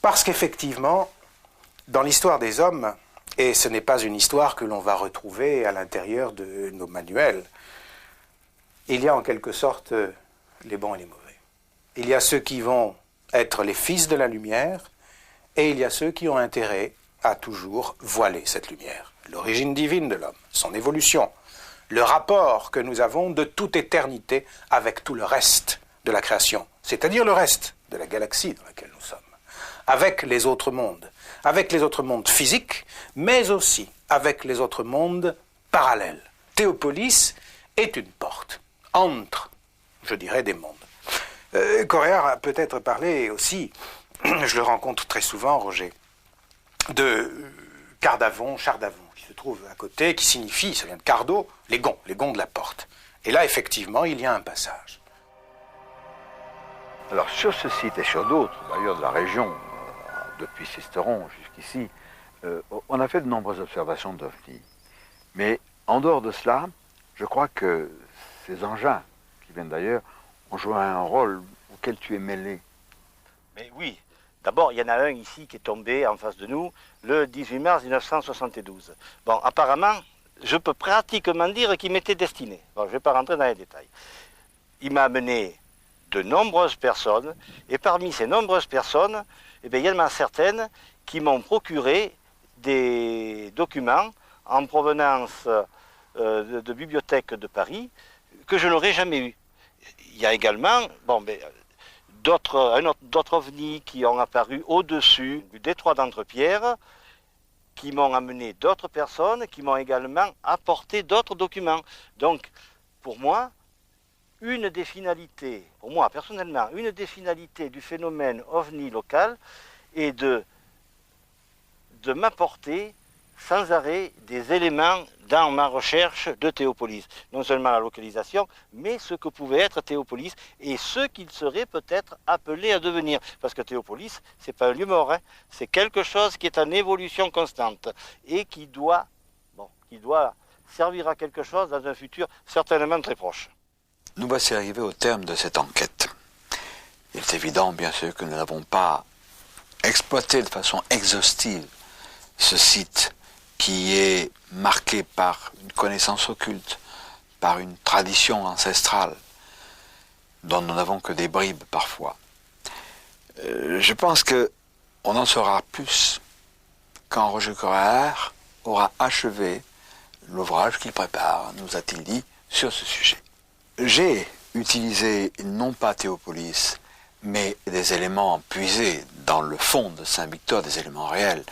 Parce qu'effectivement, dans l'histoire des hommes, et ce n'est pas une histoire que l'on va retrouver à l'intérieur de nos manuels, il y a en quelque sorte les bons et les mauvais. Il y a ceux qui vont être les fils de la lumière, et il y a ceux qui ont intérêt à toujours voiler cette lumière. L'origine divine de l'homme, son évolution, le rapport que nous avons de toute éternité avec tout le reste de la création, c'est-à-dire le reste de la galaxie dans laquelle nous sommes, avec les autres mondes physiques, mais aussi avec les autres mondes parallèles. Théopolis est une porte entre, je dirais, des mondes. Corréard a peut-être parlé aussi, je le rencontre très souvent, Roger, de Cardavon, Chardavon, qui se trouve à côté, qui signifie, ça vient de Cardo, les gonds de la porte. Et là, effectivement, il y a un passage. Alors sur ce site et sur d'autres, d'ailleurs de la région, depuis Sisteron jusqu'ici, on a fait de nombreuses observations d'OVNI. Mais en dehors de cela, je crois que ces engins, qui viennent d'ailleurs, ont joué un rôle auquel tu es mêlé. Mais oui, d'abord, il y en a un ici qui est tombé en face de nous le 18 mars 1972. Bon, apparemment, je peux pratiquement dire qu'il m'était destiné. Bon, je ne vais pas rentrer dans les détails. Il m'a amené de nombreuses personnes, et parmi ces nombreuses personnes, eh bien, il y en a certaines qui m'ont procuré des documents en provenance de bibliothèques de Paris que je n'aurais jamais eu. Il y a également d'autres ovnis qui ont apparu au-dessus du détroit d'Entrepierre, qui m'ont amené d'autres personnes, qui m'ont également apporté d'autres documents. Donc, pour moi, une des finalités, pour moi personnellement, une des finalités du phénomène ovni local est de m'apporter sans arrêt des éléments dans ma recherche de Théopolis. Non seulement la localisation, mais ce que pouvait être Théopolis et ce qu'il serait peut-être appelé à devenir. Parce que Théopolis, c'est pas un lieu mort, hein. C'est quelque chose qui est en évolution constante et qui doit servir à quelque chose dans un futur certainement très proche. Nous voici arrivés au terme de cette enquête. Il est évident, bien sûr, que nous n'avons pas exploité de façon exhaustive ce site qui est marqué par une connaissance occulte, par une tradition ancestrale, dont nous n'avons que des bribes parfois. Je pense qu'on en saura plus quand Roger Corréard aura achevé l'ouvrage qu'il prépare, nous a-t-il dit, sur ce sujet. J'ai utilisé non pas Théopolis, mais des éléments puisés dans le fond de Saint-Victor, des éléments réels,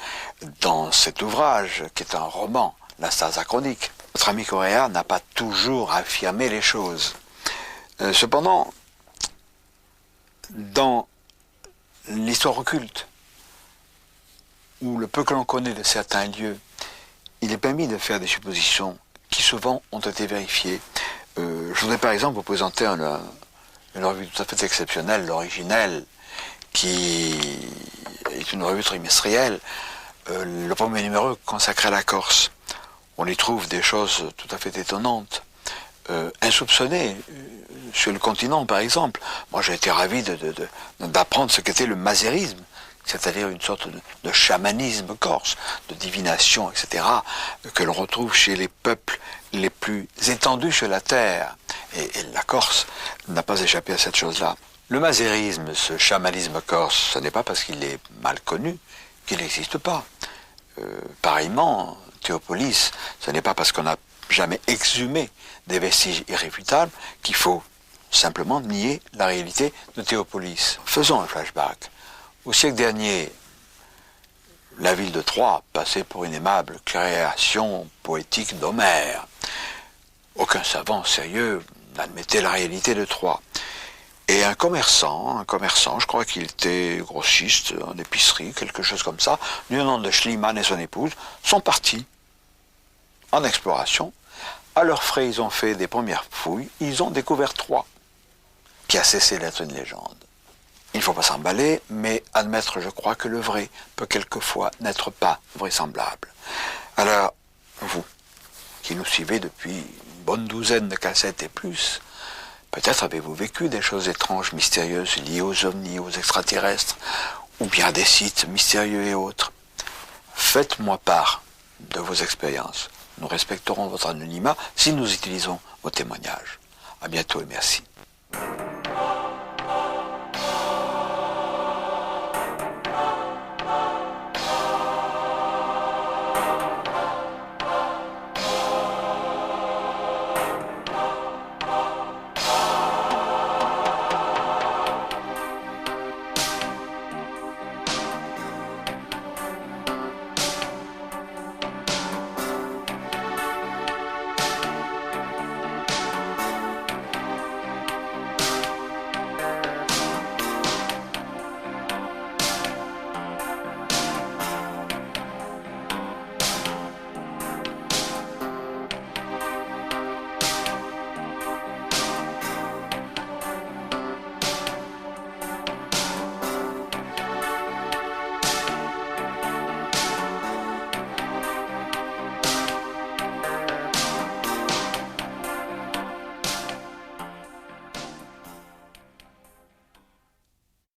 dans cet ouvrage qui est un roman, la Stase chronique. Notre ami Corréard n'a pas toujours affirmé les choses. Cependant, dans l'histoire occulte, ou le peu que l'on connaît de certains lieux, il est permis de faire des suppositions qui souvent ont été vérifiées. Je voudrais par exemple vous présenter une revue tout à fait exceptionnelle, l'Originel, qui est une revue trimestrielle, le premier numéro consacré à la Corse. On y trouve des choses tout à fait étonnantes, insoupçonnées, sur le continent par exemple. Moi j'ai été ravi d'apprendre ce qu'était le mazérisme, c'est-à-dire une sorte de chamanisme corse, de divination, etc., que l'on retrouve chez les peuples les plus étendus sur la terre. Et la Corse n'a pas échappé à cette chose-là. Le mazérisme, ce chamanisme corse, ce n'est pas parce qu'il est mal connu qu'il n'existe pas. Pareillement, Théopolis, ce n'est pas parce qu'on n'a jamais exhumé des vestiges irréfutables qu'il faut simplement nier la réalité de Théopolis. Faisons un flashback. Au siècle dernier, la ville de Troyes passait pour une aimable création poétique d'Homère. Aucun savant sérieux n'admettait la réalité de Troyes. Et un commerçant, je crois qu'il était grossiste en épicerie, quelque chose comme ça, du nom de Schliemann et son épouse, sont partis en exploration. À leurs frais, ils ont fait des premières fouilles, ils ont découvert Troyes, qui a cessé d'être une légende. Il ne faut pas s'emballer, mais admettre, je crois, que le vrai peut quelquefois n'être pas vraisemblable. Alors, vous, qui nous suivez depuis une bonne douzaine de cassettes et plus, Peut-être avez-vous vécu des choses étranges, mystérieuses, liées aux ovnis, aux extraterrestres, ou bien des sites mystérieux et autres. Faites-moi part de vos expériences. Nous respecterons votre anonymat si nous utilisons vos témoignages. À bientôt et merci.